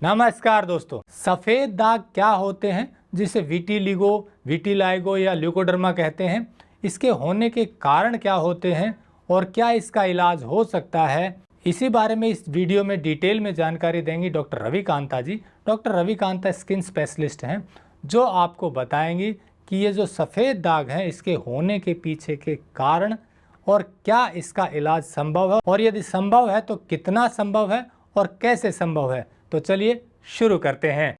नमस्कार दोस्तों, सफ़ेद दाग क्या होते हैं जिसे विटिलिगो, विटिलाइगो या ल्यूकोडर्मा कहते हैं। इसके होने के कारण क्या होते हैं और क्या इसका इलाज हो सकता है, इसी बारे में इस वीडियो में डिटेल में जानकारी देंगी doctor Ravi Kanta ji. Doctor Ravi Kanta skin specialist हैं जो आपको बताएंगी कि ये जो सफ़ेद दाग हैं इसके होने के पीछे के कारण और क्या इसका इलाज संभव है, और यदि संभव है तो कितना संभव है और कैसे संभव है। तो चलिए शुरू करते हैं।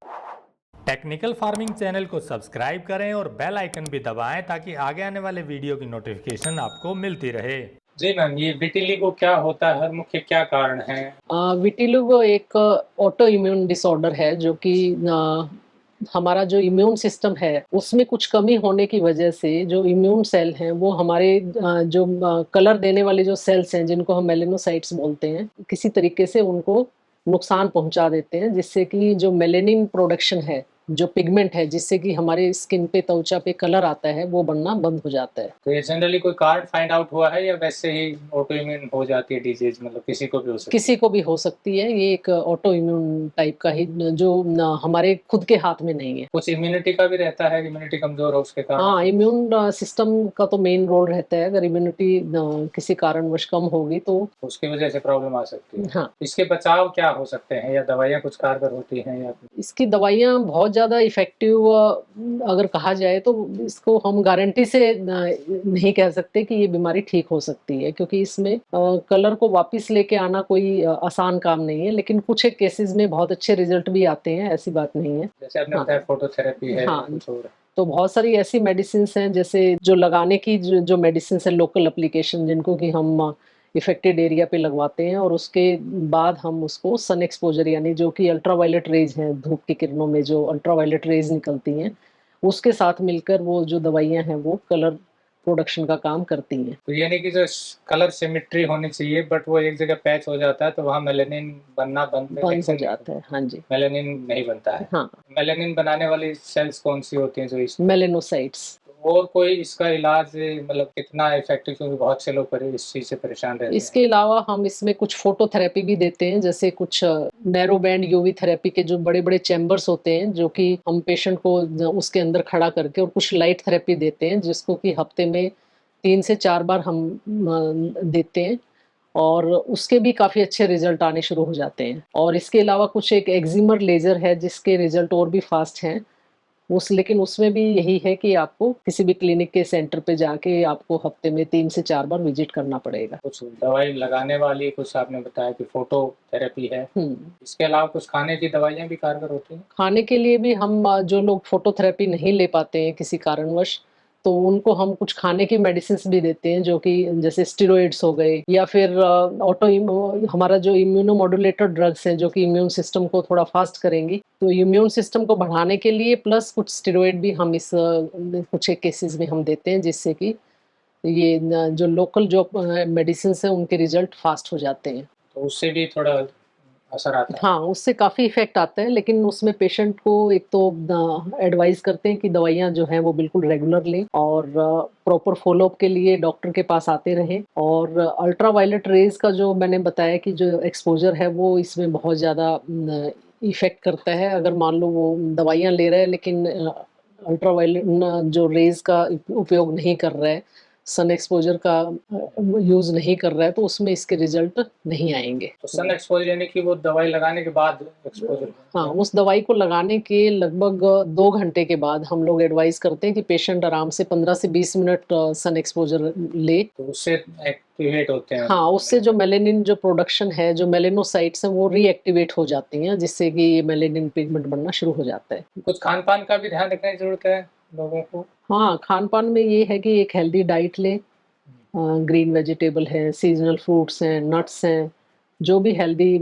टेक्निकल फार्मिंग चैनल को सब्सक्राइब करें और बेल आइकन भी दबाएं ताकि आगे आने वाले वीडियो की नोटिफिकेशन आपको मिलती रहे। जी मैम, ये विटिलिगो क्या होता है और मुख्य क्या कारण है? विटिलिगो एक ऑटो इम्यून डिसऑर्डर है जो कि हमारा जो इम्यून सिस्टम है उसमें कुछ कमी होने की वजह से जो इम्यून सेल हैं वो हमारे जो कलर देने वाले जो सेल्स हैं जिनको हम मेलेनोसाइट्स बोलते हैं, किसी तरीके से उनको नुकसान पहुंचा देते हैं, जिससे कि जो मेलेनिन प्रोडक्शन है, जो पिगमेंट है जिससे कि हमारे स्किन पे, त्वचा पे कलर आता है, वो बनना बंद हो जाता है। तो ये जनरली कोई कारण फाइंड आउट हुआ है या वैसे ही ऑटो इम्यून हो जाती है डिजीज, मतलब किसी को भी हो सकती है? किसी को भी हो सकती है। ये एक ऑटो इम्यून टाइप का ही जो हमारे खुद के हाथ में नहीं है। कुछ इम्यूनिटी का भी रहता है, इम्यूनिटी कमजोर हो उसके कारण? हाँ, इम्यून सिस्टम का तो मेन रोल रहता है। अगर इम्यूनिटी किसी कारणवश कम होगी तो उसकी वजह से प्रॉब्लम आ सकती है। हाँ, इसके बचाव क्या हो सकते हैं, या दवाइयाँ कुछ कारगर होती हैं या? इसकी दवाइयाँ बहुत ज़्यादा इफेक्टिव अगर कहा जाए तो इसको हम गारंटी से नहीं कह सकते कि ये बीमारी ठीक हो सकती है, क्योंकि इसमें कलर को वापस लेके आना कोई आसान काम नहीं है। लेकिन कुछ एक केसेस में बहुत अच्छे रिजल्ट भी आते हैं, ऐसी बात नहीं है। जैसे आपने हाँ, बताया फोटोथेरेपी है, हाँ, कुछ और? तो बहुत सारी ऐसी मेडिसिन हैं, जैसे जो लगाने की जो मेडिसिन है, लोकल एप्लीकेशन, जिनको कि हम इफेक्टेड एरिया पे लगवाते हैं और उसके बाद हम उसको सन एक्सपोजर, यानी जो कि अल्ट्रावायलेट रेज हैं, धूप की किरणों में जो अल्ट्रावायलेट रेज निकलती हैं, उसके साथ मिलकर वो जो दवाइयाँ हैं वो कलर प्रोडक्शन का काम करती हैं। तो यानी कि जो कलर सिमेट्री होनी चाहिए, बट वो एक जगह पैच हो जाता है तो वहाँ मेलेनिन बनना बंद हो जाता है। हाँ जी, मेलेनिन नहीं बनता है। हाँ, मेलेनिन बनाने वाली सेल्स कौन सी होती हैं जो इस? मेलेनोसाइट्स। और कोई इसका इलाज मतलब कितना इफेक्टिव, क्योंकि बहुत से लोग इस चीज से परेशान रहते हैं? इसके अलावा हम इसमें कुछ फोटोथेरेपी भी देते हैं, जैसे कुछ नैरो बैंड यूवी थेरेपी के जो बड़े बड़े चैम्बर्स होते हैं, जो कि हम पेशेंट को उसके अंदर खड़ा करके, और कुछ लाइट थेरेपी देते हैं जिसको कि हफ्ते में 3 से 4 बार हम देते हैं, और उसके भी काफ़ी अच्छे रिजल्ट आने शुरू हो जाते हैं। और इसके अलावा कुछ एक एक्जिमर लेजर है जिसके रिजल्ट और भी फास्ट हैं। लेकिन उसमें भी यही है कि आपको किसी भी क्लिनिक के सेंटर पे जाके आपको हफ्ते में 3 से 4 बार विजिट करना पड़ेगा। कुछ दवाई लगाने वाली, कुछ आपने बताया कि फोटो थेरेपी है, इसके अलावा कुछ खाने की दवाइयाँ भी कारगर होती हैं? खाने के लिए भी हम जो लोग फोटोथेरेपी नहीं ले पाते हैं किसी कारणवश, तो उनको हम कुछ खाने की मेडिसिन्स भी देते हैं, जो कि जैसे स्टेरॉइड्स हो गए, या फिर हमारा जो इम्यूनोमोडुलेटर ड्रग्स हैं जो कि इम्यून सिस्टम को थोड़ा फास्ट करेंगी। तो इम्यून सिस्टम को बढ़ाने के लिए प्लस कुछ स्टेरॉइड भी हम इस कुछ एक केसेस में हम देते हैं, जिससे कि ये जो लोकल जो मेडिसिन है उनके रिजल्ट फास्ट हो जाते हैं। तो उससे भी थोड़ा असर आता है? हाँ, उससे काफ़ी इफ़ेक्ट आता है, लेकिन उसमें पेशेंट को एक तो एडवाइस करते हैं कि दवाइयाँ जो हैं वो बिल्कुल रेगुलर लें, और प्रॉपर फ़ॉलो-अप के लिए डॉक्टर के पास आते रहें। और अल्ट्रावायलेट रेज़ का जो मैंने बताया कि जो एक्सपोज़र है वो इसमें बहुत ज़्यादा इफ़ेक्ट करता है। अगर मान लो वो दवाइयाँ ले रहा है लेकिन अल्ट्रावायलेट जो रेज़ का उपयोग नहीं कर रहा है, सन एक्सपोज़र का यूज़ नहीं कर रहा है, तो उसमें इसके रिज़ल्ट नहीं आएँगे। तो सन एक्सपोजर यानी कि वो दवाई लगाने के बाद एक्सपोजर? हाँ, उस दवाई को लगाने के लगभग 2 घंटे के बाद हम लोग एडवाइस करते हैं कि पेशेंट आराम से 15 से 20 मिनट सन एक्सपोजर ले। तो उससे एक्टिवेट होते हैं? हाँ, उससे जो मेलेनिन जो प्रोडक्शन है, जो मेलेनोसाइट्स हैं वो रीएक्टिवेट हो जाती हैं, जिससे कि ये मेलेनिन पिगमेंट बनना शुरू हो जाता है। कुछ खान-पान का भी ध्यान रखने की ज़रूरत है लोगों को? हाँ, खान-पान में ये है कि एक हेल्दी डाइट लें, ग्रीन वेजिटेबल है, सीज़नल फ्रूट्स हैं, नट्स हैं, जो भी हेल्दी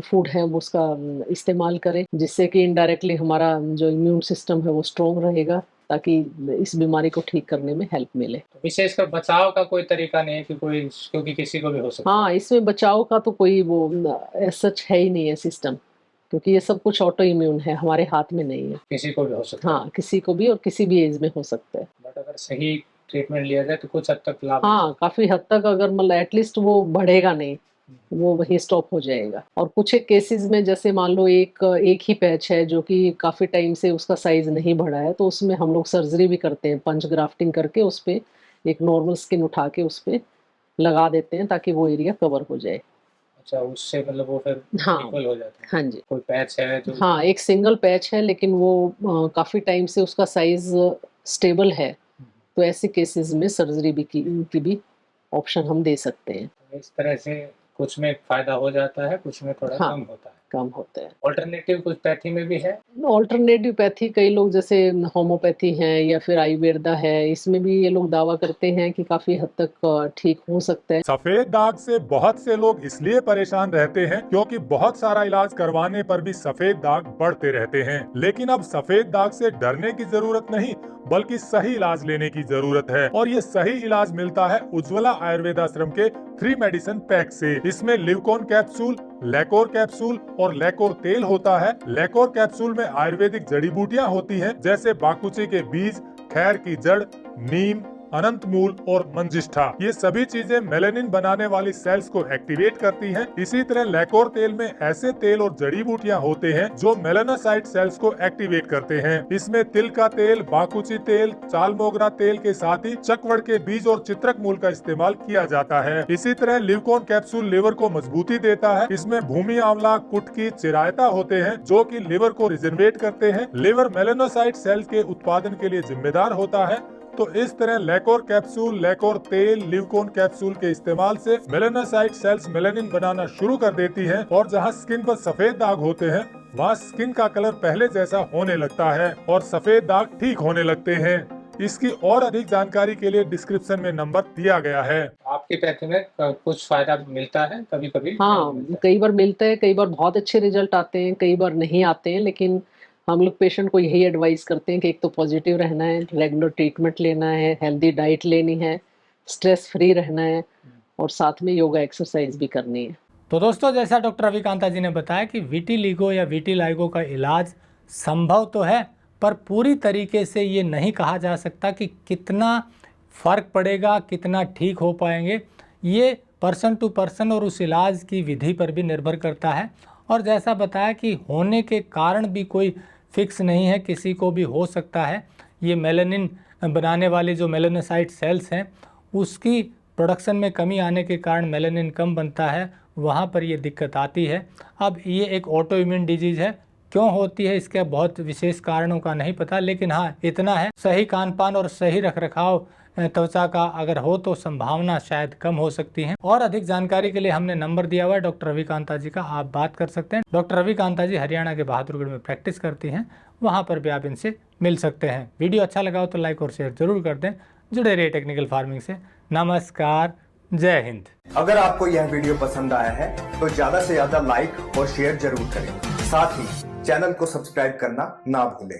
फूड है वो उसका इस्तेमाल करें, जिससे कि इनडायरेक्टली हमारा जो इम्यून सिस्टम है वो स्ट्रॉन्ग रहेगा, ताकि इस बीमारी को ठीक करने में हेल्प मिले। तो विशेषकर बचाव का कोई तरीका नहीं है कि कोई, क्योंकि किसी को भी हो सकता है? हाँ, इसमें बचाव का तो कोई वो एज़ सच है ही नहीं है सिस्टम, क्योंकि ये सब कुछ ऑटो इम्यून है, हमारे हाथ में नहीं है। किसी को भी हो सकता है? हाँ, किसी को भी और किसी भी एज में हो सकता है। बट अगर सही ट्रीटमेंट लिया जाए तो कुछ हद तक लाभ? हाँ, काफ़ी हद तक, अगर मतलब एटलीस्ट वो बढ़ेगा नहीं, वो वहीं स्टॉप हो जाएगा। और कुछ एक केसेस में जैसे मान लो एक ही पैच है जो कि काफ़ी टाइम से उसका साइज़ नहीं बढ़ा है, तो उसमें हम लोग सर्जरी भी करते हैं, पंच ग्राफ्टिंग करके उस पे एक नॉर्मल स्किन उठा के उस पे लगा देते हैं ताकि वो एरिया कवर हो जाए। अच्छा, उससे मतलब वो फिर हाँ, इक्वल हो जाता है। हाँ जी। कोई पैच है जो हाँ, एक सिंगल पैच है लेकिन वो काफ़ी टाइम से उसका साइज़ स्टेबल है, तो ऐसे केसेस में सर्जरी भी की भी ऑप्शन हम दे सकते हैं। इस तरह से कुछ में फ़ायदा हो जाता है, कुछ में थोड़ा हाँ। कम होता है। कम होता है। अल्टरनेटिव कुछ पैथी में भी है? ऑल्टरनेटिव पैथी कई लोग जैसे होम्योपैथी है या फिर आयुर्वेदा है, इसमें भी ये लोग दावा करते हैं कि काफ़ी हद तक ठीक हो सकता है। सफेद दाग से बहुत से लोग इसलिए परेशान रहते हैं क्योंकि बहुत सारा इलाज करवाने पर भी सफेद दाग बढ़ते रहते हैं। लेकिन अब सफेद दाग से डरने की जरूरत नहीं, बल्कि सही इलाज लेने की जरूरत है। और ये सही इलाज मिलता है उज्ज्वला आयुर्वेदाश्रम के 3 मेडिसिन पैक से। इसमें लिवकोन कैप्सूल, लैकोर कैप्सूल और लैकोर तेल होता है। लैकोर कैप्सूल में आयुर्वेदिक जड़ी बूटियाँ होती हैं, जैसे बाकुची के बीज, खैर की जड़, नीम, अनंत मूल और मंजिष्ठा। ये सभी चीजें मेलानिन बनाने वाली सेल्स को एक्टिवेट करती हैं। इसी तरह लैकोर तेल में ऐसे तेल और जड़ी बूटियां होते हैं जो मेलानोसाइट सेल्स को एक्टिवेट करते हैं। इसमें तिल का तेल, बाकुची तेल, चाल मोगरा तेल के साथ ही चकवड़ के बीज और चित्रक मूल का इस्तेमाल किया जाता है। इसी तरह लिवकोन कैप्सूल लिवर को मजबूती देता है। इसमें भूमि आंवला, कुटकी, चिरायता होते हैं जो कि लिवर को रिजनरेट करते हैं। लिवर मेलानोसाइट सेल्स के उत्पादन के लिए जिम्मेदार होता है। तो इस तरह लैकोर कैप्सूल, लैकोर तेल, लिवकोन कैप्सूल के इस्तेमाल से मेलानोसाइट सेल्स मेलानिन बनाना शुरू कर देती हैं और जहां स्किन पर सफेद दाग होते हैं वहां स्किन का कलर पहले जैसा होने लगता है और सफेद दाग ठीक होने लगते हैं। इसकी और अधिक जानकारी के लिए डिस्क्रिप्शन में नंबर दिया गया है। आपकी पैथी में कुछ फ़ायदा मिलता है कभी-कभी? हाँ, कई बार मिलता है, कई बार बहुत अच्छे रिजल्ट आते हैं, कई बार नहीं आते हैं, लेकिन हम लोग पेशेंट को यही एडवाइस करते हैं कि एक तो पॉजिटिव रहना है, रेगुलर ट्रीटमेंट लेना है, हेल्दी डाइट लेनी है, स्ट्रेस फ्री रहना है और साथ में योगा एक्सरसाइज भी करनी है। तो दोस्तों, जैसा डॉक्टर रविकांता जी ने बताया कि विटिलिगो या विटिलाइगो का इलाज संभव तो है, पर पूरी तरीके से ये नहीं कहा जा सकता कि कितना फ़र्क पड़ेगा, कितना ठीक हो पाएंगे। ये पर्सन टू पर्सन और उस इलाज की विधि पर भी निर्भर करता है। और जैसा बताया कि होने के कारण भी कोई फिक्स नहीं है, किसी को भी हो सकता है। ये मेलानिन बनाने वाले जो मेलानोसाइट सेल्स हैं उसकी प्रोडक्शन में कमी आने के कारण मेलानिन कम बनता है, वहाँ पर ये दिक्कत आती है। अब ये एक ऑटो इम्यून डिजीज़ है, क्यों होती है इसके बहुत विशेष कारणों का नहीं पता, लेकिन हाँ इतना है सही खान पान और सही रखरखाव त्वचा का अगर हो तो संभावना शायद कम हो सकती है। और अधिक जानकारी के लिए हमने नंबर दिया हुआ है डॉक्टर रविकांता जी का, आप बात कर सकते हैं। डॉक्टर रविकांता जी हरियाणा के बहादुरगढ़ में प्रैक्टिस करती हैं, वहाँ पर भी आप इनसे मिल सकते हैं। वीडियो अच्छा लगा हो तो लाइक और शेयर जरूर कर दें। जुड़े रहिए टेक्निकल फार्मिंग से। नमस्कार, जय हिंद। अगर आपको यह वीडियो पसंद आया है तो ज्यादा से ज्यादा लाइक और शेयर जरूर करें। साथ ही चैनल को सब्सक्राइब करना ना भूलें।